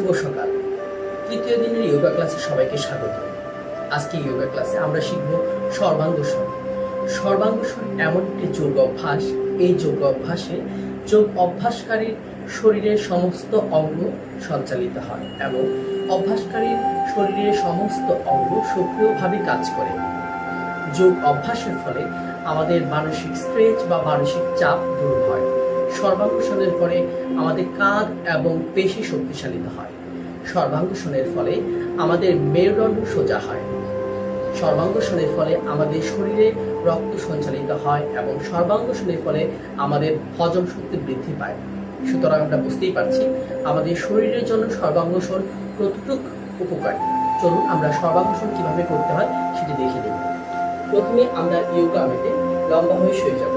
শুভ সকাল। তৃতীয় দিনের যোগা ক্লাসে সবাইকে স্বাগত। আজকে যোগা ক্লাসে আমরা শিখব সর্বাঙ্গসন। সর্বাঙ্গসন এমন একটি যোগ অভ্যাস, এই যোগ অভ্যাসে যোগ অভ্যাসকারীর শরীরের সমস্ত অঙ্গ সঞ্চালিত হয় এবং অভ্যাসকারীর শরীরের সমস্ত অঙ্গ সক্রিয়ভাবে কাজ করে। যোগ অভ্যাসের ফলে আমাদের মানসিক স্ট্রেস বা মানসিক চাপ দূর হয়। সর্বাঙ্গসনের ফলে আমাদের কাঁধ এবং পেশি শক্তিশালিত হয়। সর্বাঙ্গসনের ফলে আমাদের মেরুদণ্ড সোজা হয়। সর্বাঙ্গসনের ফলে আমাদের শরীরে রক্ত সঞ্চালিত হয় এবং সর্বাঙ্গসনের ফলে আমাদের হজম শক্তি বৃদ্ধি পায়। সুতরাং আমরা বুঝতেই পারছি আমাদের শরীরের জন্য সর্বাঙ্গসন কতটুকু উপকারী। চলুন আমরা সর্বাঙ্গসন কিভাবে করতে হয় সেটি দেখে নেব। প্রথমে আমরা যোগা ম্যাটে লম্বা হয়ে শুয়ে যাব।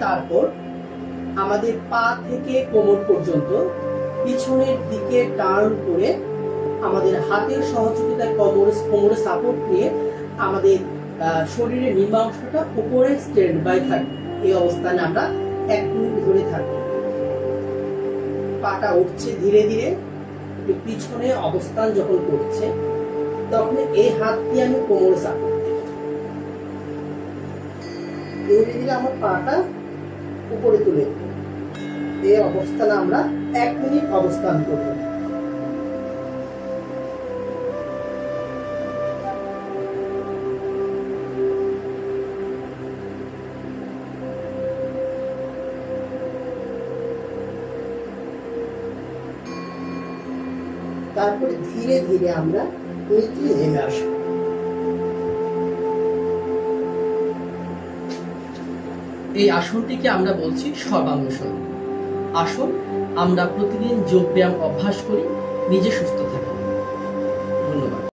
তারপর আমাদের পা থেকে কোমর পর্যন্ত পিছনের দিকে টার্ন করে আমাদের হাতের সহযোগিতায় কোমরে সাপোর্ট নিয়ে আমাদের শরীরের নিম্নাংশটা উপরে স্ট্যান্ড বাই থাকবে। এই অবস্থানে আমরা 1 মিনিট ধরে থাকবো। পাটা উঠছে ধীরে ধীরে, পিছনে অবস্থান যখন করছে তখন এই হাত দিয়ে আমি কোমরে সাপোর্ট দিই। ধীরে ধীরে আমার পাটা উপরে তুলে এই অবস্থানে আমরা 1 মিনিট অবস্থান করব। তারপরে ধীরে ধীরে আমরা নিচে নেমে আসব। এই আসনটিকে আমরা বলছি সর্বাঙ্গসন। আসুন আমরা প্রতিদিন যোগ ব্যায়াম অভ্যাস করি, নিজে সুস্থ থাকি। ধন্যবাদ।